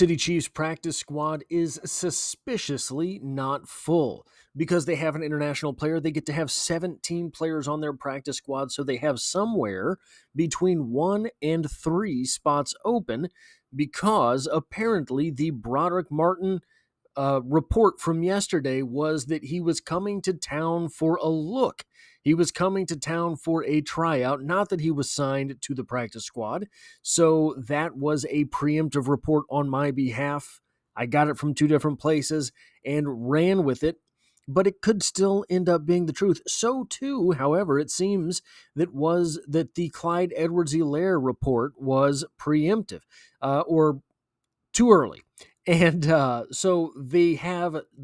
City Chiefs practice squad is suspiciously not full. Because they have an international player, they get to have 17 players on their practice squad, so they have somewhere between 1 and 3 spots open because apparently the Brodric Martin report from yesterday was that he was coming to town for a look. He was coming to town for a tryout, not that he was signed to the practice squad. So that was a preemptive report on my behalf. I got it from 2 different places and ran with it, but it could still end up being the truth. So too, however, it seems that the Clyde Edwards-Helaire report was preemptive or too early. And so the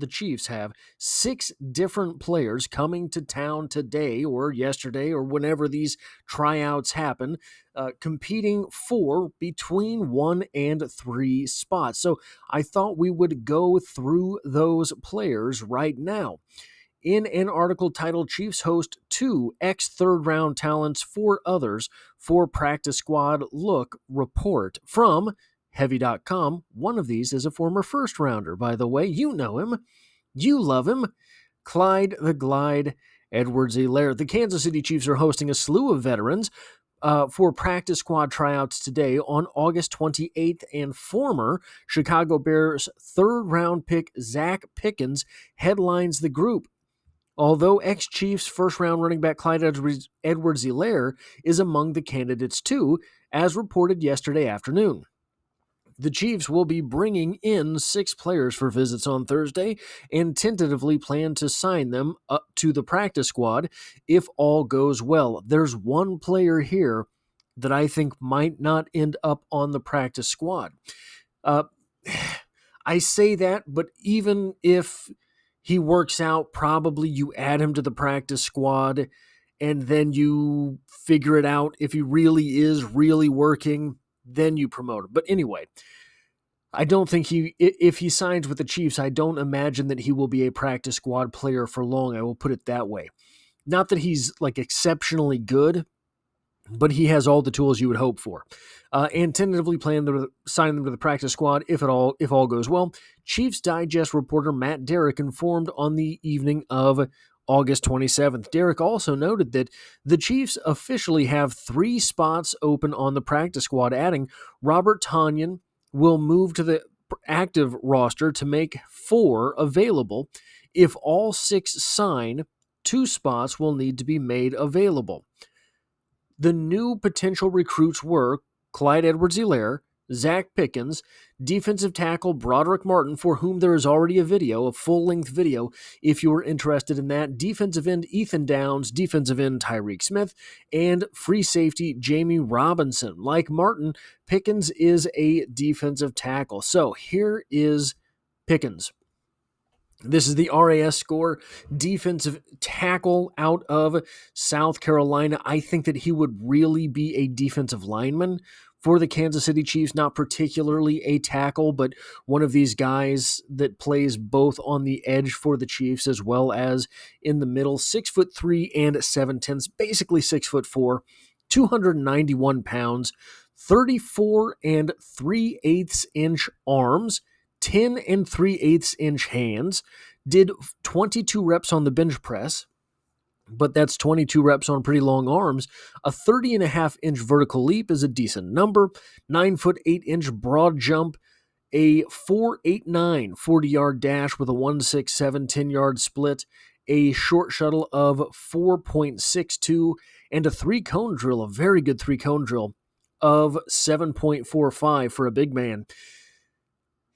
Chiefs have 6 different players coming to town today or yesterday or whenever these tryouts happen, competing for between 1 and 3 spots. So I thought we would go through those players right now. In an article titled Chiefs Host 2 ex-third-round talents, 4 others for practice squad look report from Heavy.com. One of these is a former first-rounder, by the way. You know him. You love him. Clyde the Glide Edwards-Helaire. The Kansas City Chiefs are hosting a slew of veterans for practice squad tryouts today on August 28th, and former Chicago Bears third-round pick Zacch Pickens headlines the group. Although ex-Chiefs first-round running back Clyde Edwards-Helaire is among the candidates too, as reported yesterday afternoon. The Chiefs will be bringing in 6 players for visits on Thursday and tentatively plan to sign them up to the practice squad if all goes well. There's one player here that I think might not end up on the practice squad. I say that, but even if he works out, probably you add him to the practice squad and then you figure it out. If he really is really working, then you promote him. But anyway, I don't think if he signs with the Chiefs, I don't imagine that he will be a practice squad player for long. I will put it that way. Not that he's like exceptionally good, but he has all the tools you would hope for. And tentatively plan to sign them to the practice squad if all goes well. Chiefs Digest reporter Matt Derrick informed on the evening of August 27th. Derrick also noted that the Chiefs officially have 3 spots open on the practice squad, adding Robert Tonyan will move to the active roster to make 4 available. If all 6 sign, 2 spots will need to be made available. The new potential recruits were Clyde Edwards-Helaire, Zacch Pickens, defensive tackle Brodric Martin, for whom there is already a full-length video if you are interested in that, defensive end Ethan Downs, defensive end Tyreke Smith, and free safety Jammie Robinson. Like Martin, Pickens is a defensive tackle. So here is Pickens. This is the RAS score, defensive tackle out of South Carolina. I think that he would really be a defensive lineman for the Kansas City Chiefs, not particularly a tackle, but one of these guys that plays both on the edge for the Chiefs as well as in the middle. 6'3" and 7/10, basically 6'4", 291 pounds, 34 3/8 inch arms, 10 3/8 inch hands, did 22 reps on the bench press, but that's 22 reps on pretty long arms. A 30.5 inch vertical leap is a decent number. 9'8" broad jump, a 4.89 40-yard dash with a 1.67 10-yard split, a short shuttle of 4.62, and a 3-cone drill, a very good 3-cone drill of 7.45 for a big man.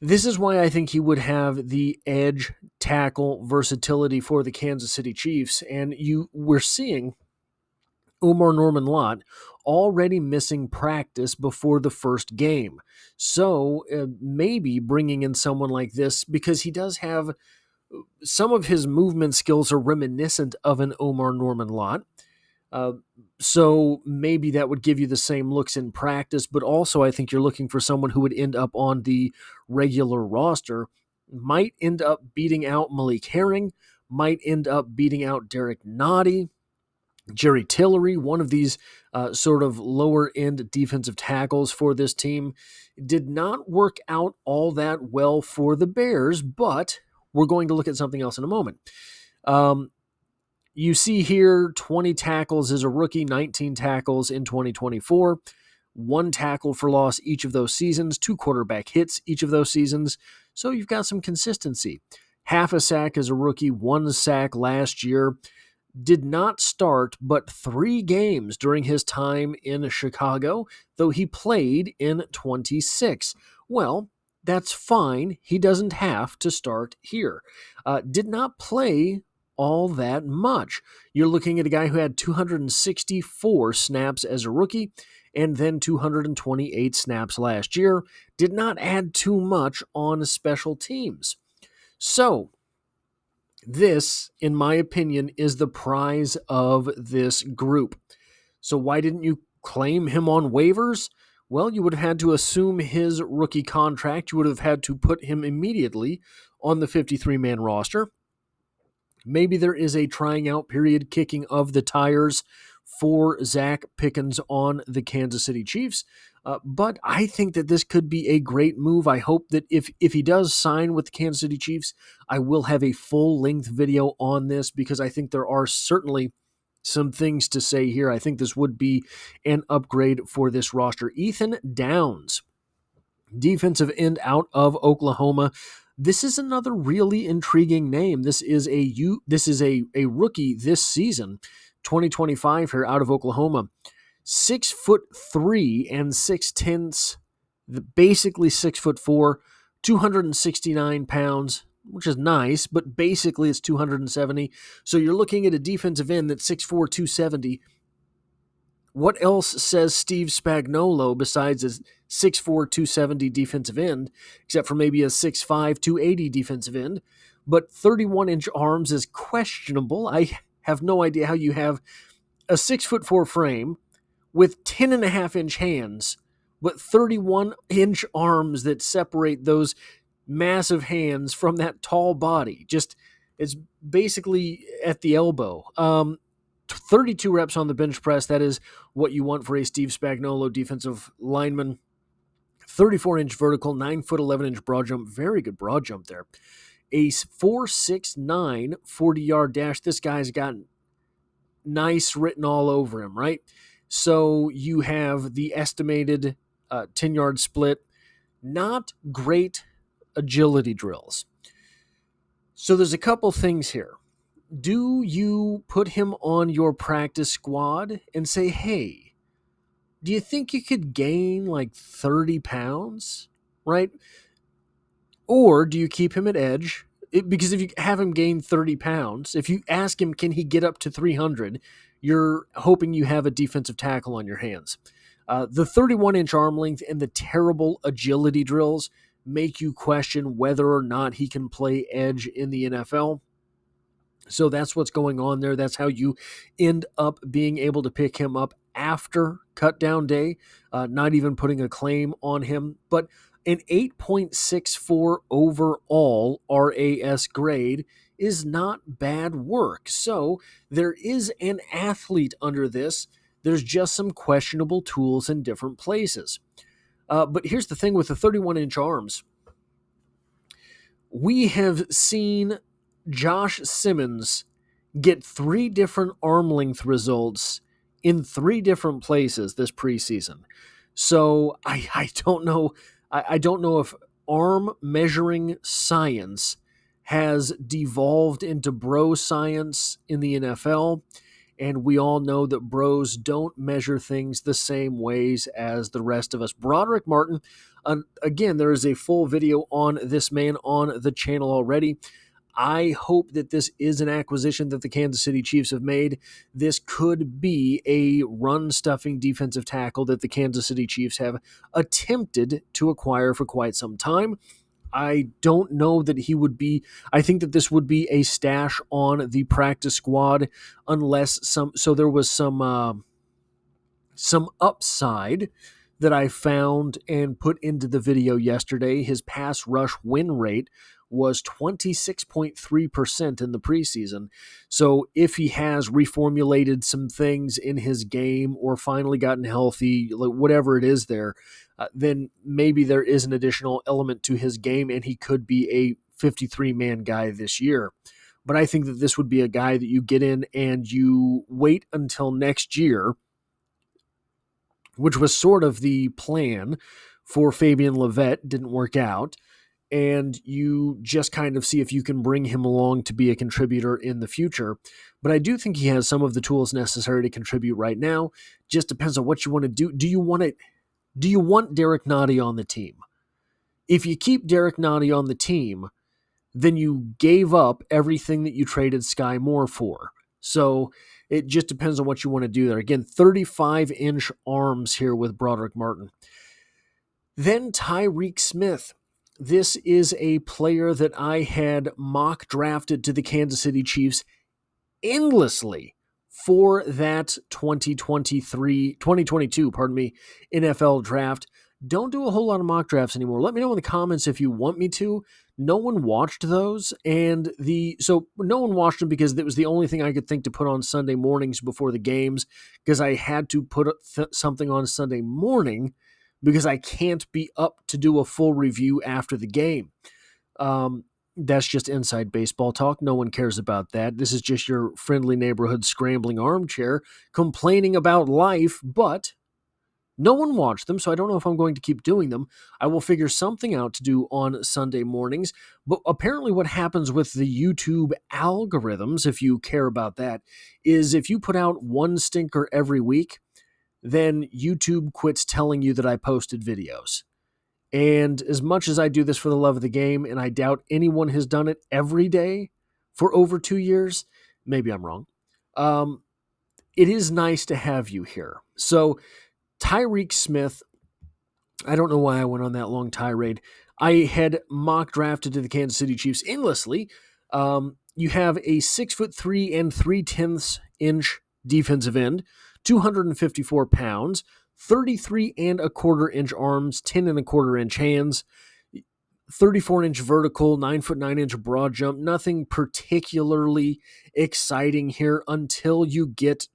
This is why I think he would have the edge tackle versatility for the Kansas City Chiefs. And we're seeing Omar Norman-Lott already missing practice before the first game. So maybe bringing in someone like this, because he does have some of his movement skills are reminiscent of an Omar Norman-Lott. So maybe that would give you the same looks in practice, but also I think you're looking for someone who would end up on the regular roster, might end up beating out Malik Herring, might end up beating out Derek Nottie, Jerry Tillery, one of these sort of lower end defensive tackles for this team, did not work out all that well for the Bears, but we're going to look at something else in a moment. You see here 20 tackles as a rookie, 19 tackles in 2024, 1 tackle for loss each of those seasons, 2 quarterback hits each of those seasons. So you've got some consistency. Half a sack as a rookie, 1 sack last year. Did not start but 3 games during his time in Chicago, though he played in 26. Well, that's fine. He doesn't have to start here. Did not play all that much. You're looking at a guy who had 264 snaps as a rookie and then 228 snaps last year. Did not add too much on special teams. So, this, in my opinion, is the prize of this group. So why didn't you claim him on waivers? Well, you would have had to assume his rookie contract. You would have had to put him immediately on the 53-man roster. Maybe there is a trying out period, kicking of the tires for Zacch Pickens on the Kansas City Chiefs. But I think that this could be a great move. I hope that if he does sign with the Kansas City Chiefs, I will have a full-length video on this because I think there are certainly some things to say here. I think this would be an upgrade for this roster. Ethan Downs, defensive end out of Oklahoma. This is another really intriguing name. This is a rookie this season, 2025 here out of Oklahoma. 6'3" and 6/10, basically 6'4", 269 pounds, which is nice, but basically it's 270. So you're looking at a defensive end that's 6'4", 270. What else says Steve Spagnuolo besides a 6'4", 270 defensive end, except for maybe a 6'5", 280 defensive end? But 31-inch arms is questionable. I have no idea how you have a 6'4" frame with 10.5-inch hands, but 31-inch arms that separate those massive hands from that tall body. Just, it's basically at the elbow. 32 reps on the bench press. That is what you want for a Steve Spagnuolo defensive lineman. 34-inch vertical, 9-foot 11-inch broad jump. Very good broad jump there. A 4.69 40-yard dash. This guy's got nice written all over him, right? So you have the estimated 10-yard split. Not great agility drills. So there's a couple things here. Do you put him on your practice squad and say, hey, do you think you could gain like 30 pounds, right? Or do you keep him at edge? Because if you have him gain 30 pounds, if you ask him, can he get up to 300, you're hoping you have a defensive tackle on your hands. The 31-inch arm length and the terrible agility drills make you question whether or not he can play edge in the NFL. So that's what's going on there. That's how you end up being able to pick him up after cut down day, not even putting a claim on him. But an 8.64 overall RAS grade is not bad work. So there is an athlete under this. There's just some questionable tools in different places. But here's the thing with the 31-inch arms. We have seen Josh Simmons get 3 different arm length results in 3 different places this preseason. So I don't know. I don't know if arm measuring science has devolved into bro science in the NFL. And we all know that bros don't measure things the same ways as the rest of us. Brodric Martin, again, there is a full video on this man on the channel already. I hope that this is an acquisition that the Kansas City Chiefs have made. This could be a run-stuffing defensive tackle that the Kansas City Chiefs have attempted to acquire for quite some time. I don't know that he would be. I think that this would be a stash on the practice squad unless there was some upside that I found and put into the video yesterday, his pass rush win rate was 26.3% in the preseason. So if he has reformulated some things in his game or finally gotten healthy, whatever it is there, then maybe there is an additional element to his game and he could be a 53-man guy this year. But I think that this would be a guy that you get in and you wait until next year, which was sort of the plan for Fabian Levette, didn't work out, and you just kind of see if you can bring him along to be a contributor in the future. But I do think he has some of the tools necessary to contribute right now. Just depends on what you want to do. Do you want Derek Nottie on the team? If you keep Derek Nottie on the team, then you gave up everything that you traded Sky Moore for. So it just depends on what you want to do there. Again, 35-inch arms here with Brodric Martin. Then Tyreke Smith. This is a player that I had mock drafted to the Kansas City Chiefs endlessly for that 2022 NFL draft. Don't do a whole lot of mock drafts anymore. Let me know in the comments if you want me to. No one watched those, so no one watched them because it was the only thing I could think to put on Sunday mornings before the games, because I had to put something on Sunday morning because I can't be up to do a full review after the game. That's just inside baseball talk. No one cares about that. This is just your friendly neighborhood scrambling armchair complaining about life, but no one watched them, so I don't know if I'm going to keep doing them. I will figure something out to do on Sunday mornings. But apparently what happens with the YouTube algorithms, if you care about that, is if you put out one stinker every week, then YouTube quits telling you that I posted videos. And as much as I do this for the love of the game, and I doubt anyone has done it every day for over 2 years, maybe I'm wrong, it is nice to have you here. So Tyreke Smith, I don't know why I went on that long tirade. I had mock drafted to the Kansas City Chiefs endlessly. You have a 6'3" 3/10" defensive end, 254 pounds, 33 1/4" arms, 10 1/4" hands, 34-inch vertical, 9'9" broad jump. Nothing particularly exciting here until you get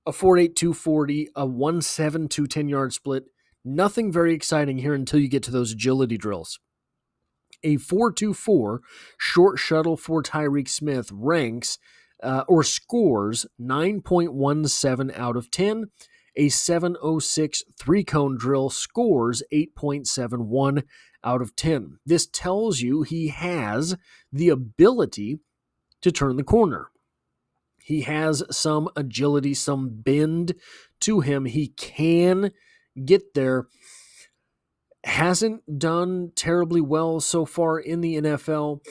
a 4.8 240, a 1.7 210-yard split. Nothing very exciting here until you get to those agility drills. A 4.24 short shuttle for Tyreke Smith ranks or scores 9.17 out of 10. A 7.06 three-cone drill scores 8.71 out of 10. This tells you he has the ability to turn the corner. He has some agility, some bend to him. He can get there. Hasn't done terribly well so far in the NFL.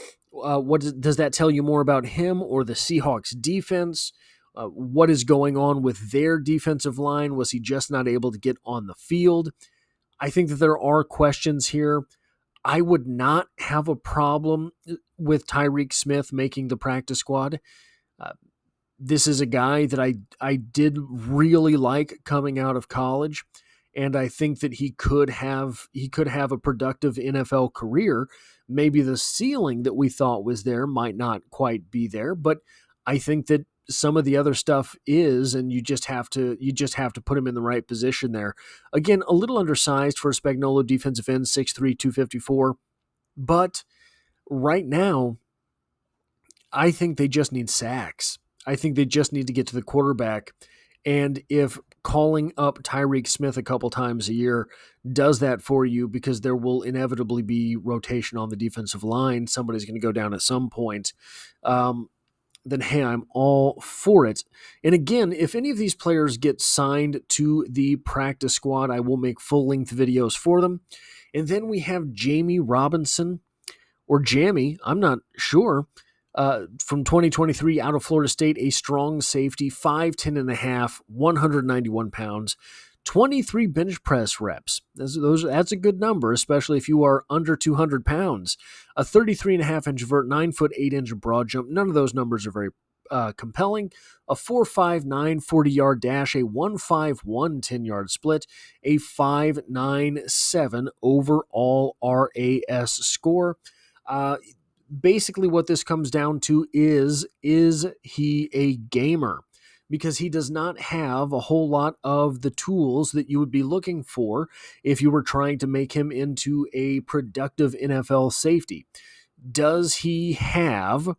Does that tell you more about him or the Seahawks defense? What is going on with their defensive line? Was he just not able to get on the field? I think that there are questions here. I would not have a problem with Tyreke Smith making the practice squad. This is a guy that I did really like coming out of college, and I think that he could have a productive NFL career. Maybe the ceiling that we thought was there might not quite be there, but I think that some of the other stuff is, and you just have to put him in the right position there. Again, a little undersized for a Spagnuolo defensive end, 6'3", 254, but right now, I think they just need sacks. I think they just need to get to the quarterback. And if calling up Tyreke Smith a couple times a year does that for you, because there will inevitably be rotation on the defensive line, somebody's going to go down at some point, then hey, I'm all for it. And again, if any of these players get signed to the practice squad, I will make full-length videos for them. And then we have Jammie Robinson, or Jammie, I'm not sure, from 2023 out of Florida State, a strong safety, 5'10 and a half, 191 pounds, 23 bench press reps. That's a good number, especially if you are under 200 pounds. A 33.5-inch vert, 9'8" broad jump. None of those numbers are very compelling, a 4.59 40-yard dash, a 1.51 10-yard split, a 5.97 overall RAS score. Basically what this comes down to is he a gamer? Because he does not have a whole lot of the tools that you would be looking for if you were trying to make him into a productive NFL safety. Does he have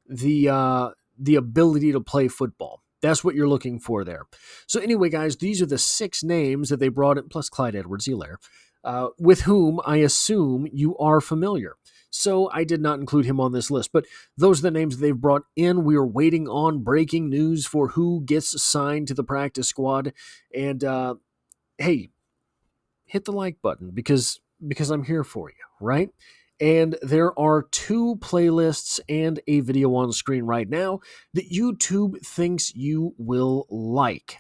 the ability to play football? That's what you're looking for there. So anyway, guys, these are the 6 names that they brought in, plus Clyde Edwards-Helaire, with whom I assume you are familiar. So I did not include him on this list, but those are the names they've brought in. We are waiting on breaking news for who gets signed to the practice squad. And hey, hit the like button because I'm here for you, right? And there are 2 playlists and a video on screen right now that YouTube thinks you will like.